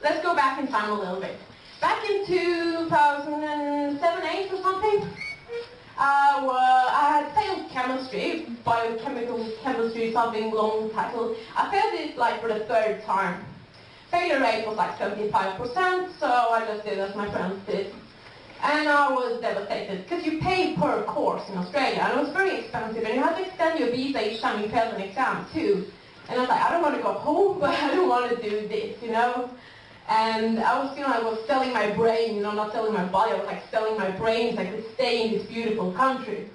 let's go back in time a little bit. Back in 2007-8 or something, I had failed chemistry, biochemical chemistry, something long title. I failed it like for the third time. Failure rate was like 75%, so I just did as my friends did. And I was devastated, because you pay per course in Australia, and it was very expensive, and you had to extend your visa each time you failed an exam too. And I was like, I don't want to go home, but I don't want to do this, you know? And I was feeling I was selling my brain, you know, not selling my body, I was like selling my brain so I could stay in this beautiful country.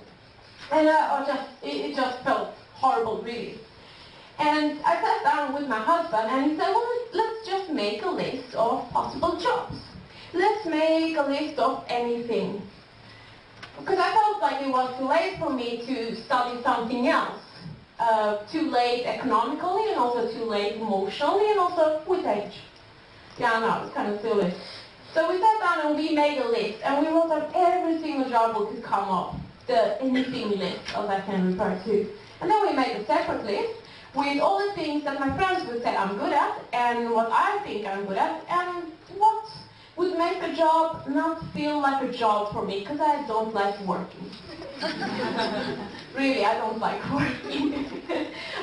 And it just felt horrible, really. And I sat down with my husband, and he said, well, let's just make a list of possible jobs. Let's make a list of anything. Because I felt like it was too late for me to study something else. Too late economically, and also too late emotionally, and also with age. Yeah, I know, it's kind of silly. So we sat down and we made a list, and we wrote down every single job we could come up. The anything list, as I can refer to. And then we made a separate list with all the things that my friends would say I'm good at, and what I think I'm good at, and what would make a job not feel like a job for me, because I don't like working. Really, I don't like working.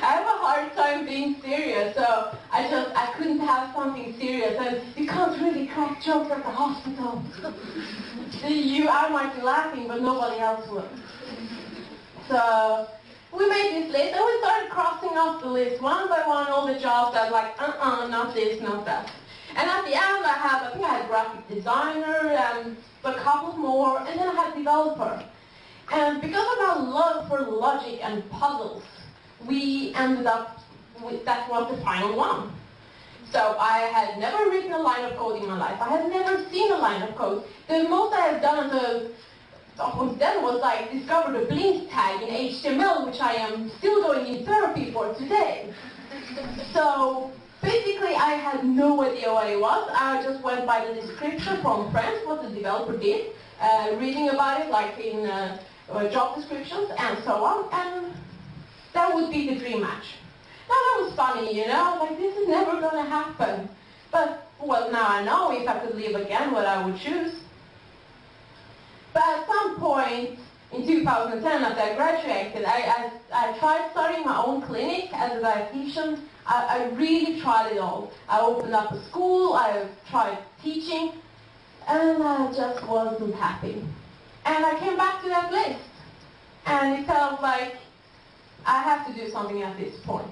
I have a hard time being serious, so I couldn't have something serious, and you can't really crack jokes at the hospital. I might be laughing, but nobody else will. So we made this list, and we started crossing off the list one by one, all the jobs that like, not this, not that. And at the end, I think I had graphic designer, and a couple more, and then I had developer. And because of our love for logic and puzzles, we ended up with, that was the final one. So I had never written a line of code in my life. I had never seen a line of code. The most I had done then was like discover the blink tag in HTML, which I am still going in therapy for today. So basically, I had no idea what it was. I just went by the description from friends, what the developer did, reading about it like in job descriptions and so on, and that would be the dream match. Now that was funny, you know, like this is never going to happen. But, well, now I know if I could live again what I would choose. But at some point in 2010, after I graduated, I tried starting my own clinic as a dietitian. I really tried it all. I opened up a school, I tried teaching, and I just wasn't happy. And I came back to that list, and it felt like I have to do something at this point.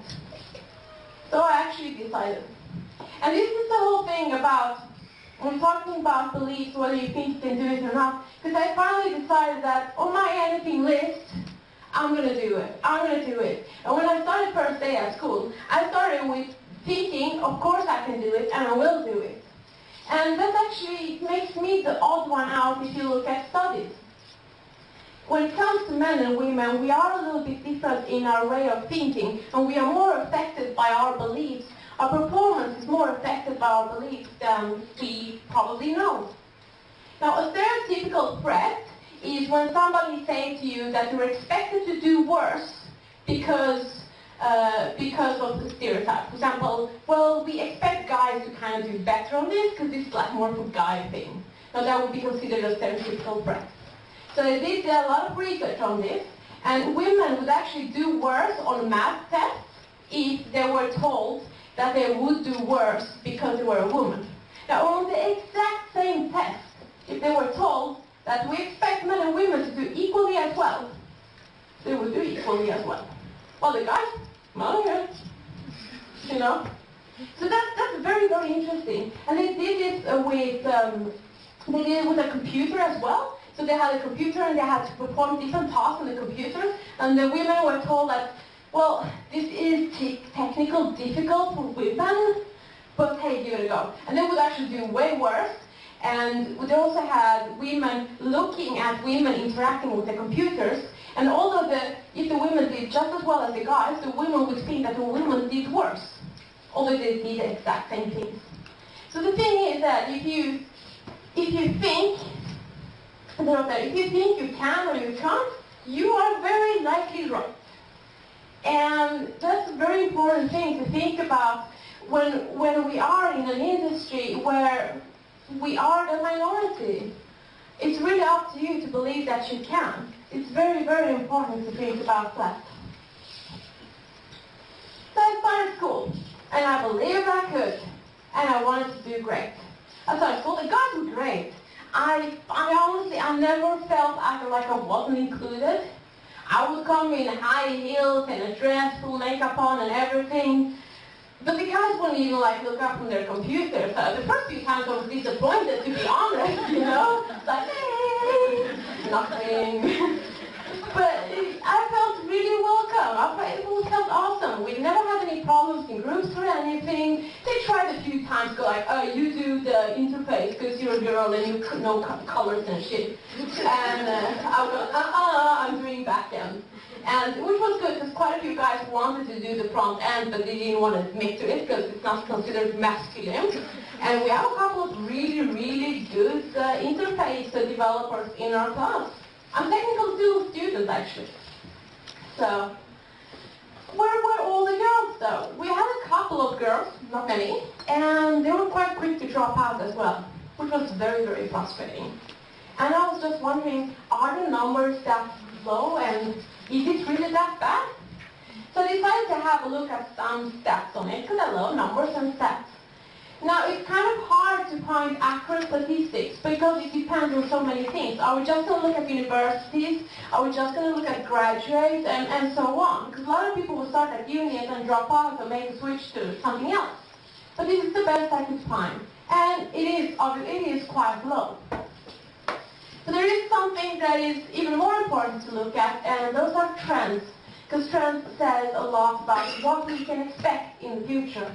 So I actually decided. And this is the whole thing about, when talking about beliefs, whether you think you can do it or not, because I finally decided that on my anything list, I'm going to do it. I'm going to do it. And when I started first day at school, I started with thinking, of course I can do it, and I will do it. And that actually makes me the odd one out if you look at studies. When it comes to men and women, we are a little bit different in our way of thinking, and we are more affected by our beliefs. Our performance is more affected by our beliefs than we probably know. Now, a stereotypical threat is when somebody says to you that you're expected to do worse because of the stereotype. For example, well, we expect guys to kind of do better on this because this is like more of a guy thing. Now, that would be considered a stereotypical threat. So they did a lot of research on this, and women would actually do worse on math tests if they were told that they would do worse because they were a woman. Now, on the exact same test, if they were told that we expect men and women to do equally as well, they would do equally as well. Well, the guys, well, yeah, you know. So that's very, very interesting. And they did it with a computer as well. So they had a computer and they had to perform different tasks on the computer. And the women were told that, well, this is technical, difficult for women, but hey, give it a go. And they would actually do way worse. And they also had women looking at women interacting with the computers. And although if the women did just as well as the guys, the women would think that the women did worse, although they did the exact same things. So the thing is that if you think you can or you can't, you are very likely right. And that's a very important thing to think about when we are in an industry where we are the minority, it's really up to you to believe that you can. It's very, very important to think about that. So I started school, and I believed I could, and I wanted to do great. I started school, the guys were great. I honestly, I never felt like I wasn't included. I would come in high heels and a dress, full makeup on and everything. But the guys wouldn't even look up from their computers. So the first few times I was disappointed, to be honest, you know? Like, hey, nothing. But I felt really welcome. It felt awesome. We never had any problems in groups or anything. They tried a few times to go like, oh, you do the interface because you're a girl and you know colors and shit. And I was I'm doing backend. And which was good because quite a few guys wanted to do the front end, but they didn't want to admit to it because it's not considered masculine. And we have a couple of really, really good interface developers in our class. I'm technical too student actually. So, where were all the girls though? We had a couple of girls, not many, and they were quite quick to drop out as well, which was very, very frustrating. And I was just wondering, are the numbers that low and is it really that bad? So I decided to have a look at some stats on it, because I love numbers and stats. Now, it's kind of hard to find accurate statistics because it depends on so many things. Are we just going to look at universities? Are we just going to look at graduates and so on? Because a lot of people will start at uni and then drop out and make a switch to something else. But this is the best I could find. And it is quite low. But there is something that is even more important to look at, and those are trends. Because trends says a lot about what we can expect in the future.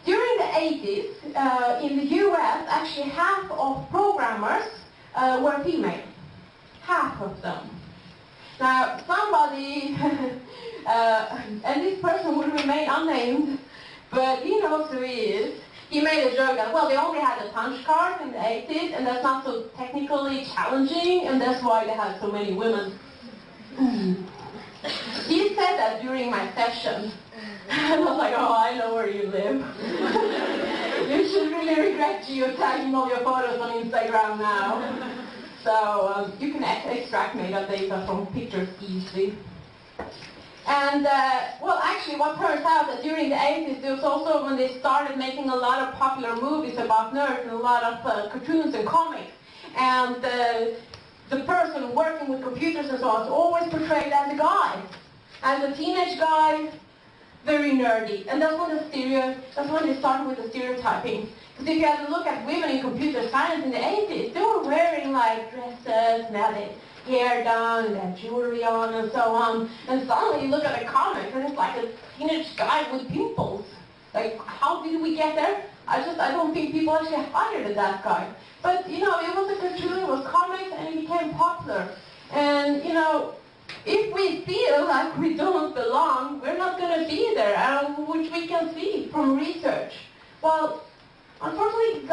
During the 80s, in the US, actually half of programmers were female. Half of them. Now, somebody, and this person will remain unnamed, but he knows who he is. He made a joke that, well, they only had a punch card in the 80s, and that's not so technically challenging, and that's why they had so many women. He said that during my session. And I was like, oh, I know where you live. You should really regret geotagging all your photos on Instagram now. So you can extract metadata from pictures easily. And, well, actually, what turns out that during the 80s, there was also when they started making a lot of popular movies about nerds and a lot of cartoons and comics. And the person working with computers and so on is always portrayed as a guy. As a teenage guy, very nerdy. And that's when they started with the stereotyping. Because if you had to look at women in computer science in the 80s, they were wearing like dresses, and they had their hair done, and they had jewelry on, and so on. And suddenly you look at a comic, and it's like a teenage guy with pimples. Like, how did we get there? I don't think people actually hired that guy. But, you know, it was a cartoon, it was comics, and it became popular. And, you know, if we feel like we don't belong, we're not going to be there, which we can see from research. Well, unfortunately,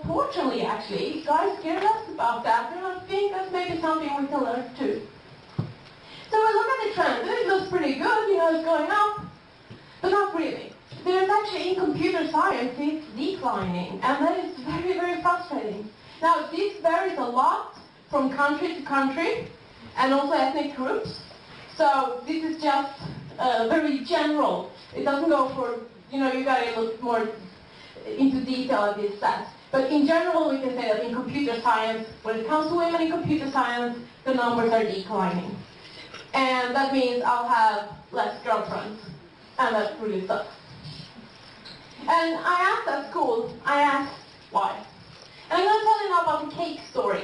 fortunately actually, guys care less about that, and I think that's maybe something we can learn too. So we look at the trend, it looks pretty good, you know, it's going up, but not really. There's actually, in computer science, it's declining, and that is very, very frustrating. Now, this varies a lot from country to country, and also ethnic groups. So this is just very general. It doesn't go for, you know, you got to look more into detail at these stats. But in general, we can say that in computer science, when it comes to women in computer science, the numbers are declining. And that means I'll have less girlfriends. And that really sucks. And I asked at school, why? And I'm going to tell you now about the cake story.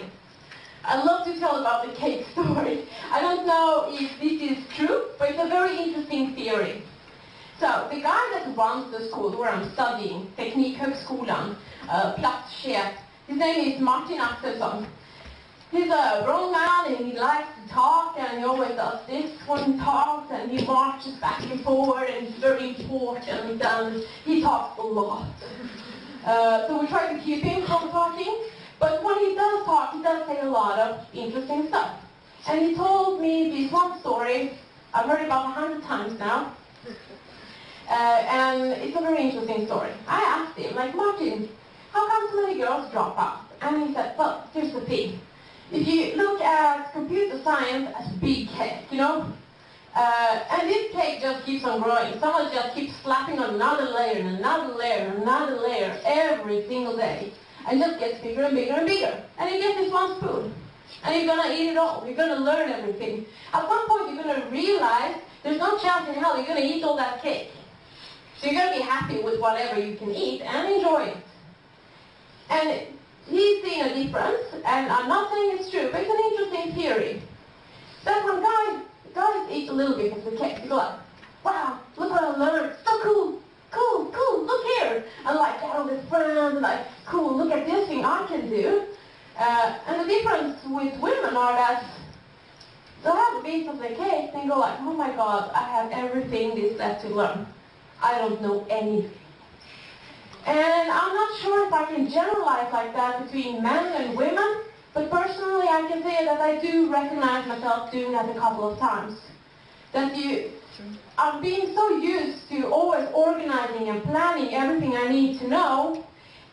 I love to tell about the cake story. I don't know if this is true, but it's a very interesting theory. So, the guy that runs the school where I'm studying, Teknikhögskolan, platschef, his name is Martin Axelsson. He's a grown man and he likes to talk, and he always does this when he talks, and he marches back and forward, and he's very important, and he talks a lot. So we try to keep him from talking. But when he does talk, he does say a lot of interesting stuff. And he told me this one story, I've heard it about 100 times now. And it's a very interesting story. I asked him, like, Martin, how come so many girls drop out? And he said, well, here's the thing. If you look at computer science as a big cake, you know, and this cake just keeps on growing. Someone just keeps slapping on another layer and another layer and another layer every single day. And just gets bigger and bigger and bigger. And you get this one spoon. And you're going to eat it all. You're going to learn everything. At some point you're going to realize there's no chance in hell you're going to eat all that cake. So you're going to be happy with whatever you can eat and enjoy it. And he's seen a difference, and I'm not saying it's true, but it's an interesting theory. That when guys eat a little bit of the cake, they go like, wow, look what I learned, so cool, cool, cool, look here. And like, get all these friends, and like, cool, look at this thing I can do. And the difference with women are that they'll have a piece of the cake and go like, oh my God, I have everything this left to learn. I don't know anything. And I'm not sure if I can generalize like that between men and women, but personally I can say that I do recognize myself doing that a couple of times. That I'm being so used to always organizing and planning everything I need to know,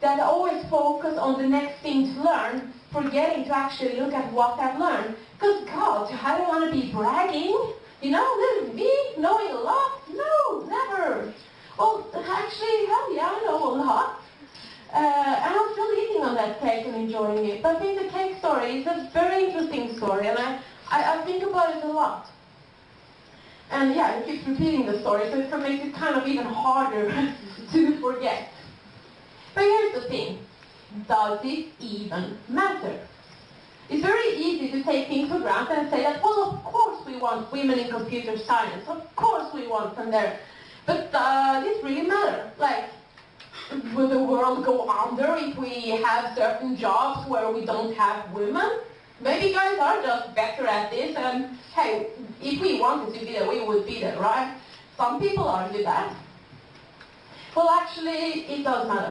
that I always focus on the next thing to learn, forgetting to actually look at what I've learned. Because God, I don't want to be bragging. You know, this is me knowing a lot. No, never. Well, actually, hell yeah, I know a lot. And I'm still eating on that cake and enjoying it. But I think the cake story is a very interesting story, and I think about it a lot. And yeah, it keeps repeating the story, so it makes it kind of even harder to forget. But here's the thing. Does it even matter? It's very easy to take things for granted and say that, well, of course we want women in computer science. Of course we want them there. But does it really matter? Like, will the world go under if we have certain jobs where we don't have women? Maybe guys are just better at this, and hey, if we wanted to be there, we would be there, right? Some people argue that. Well, actually, it does matter.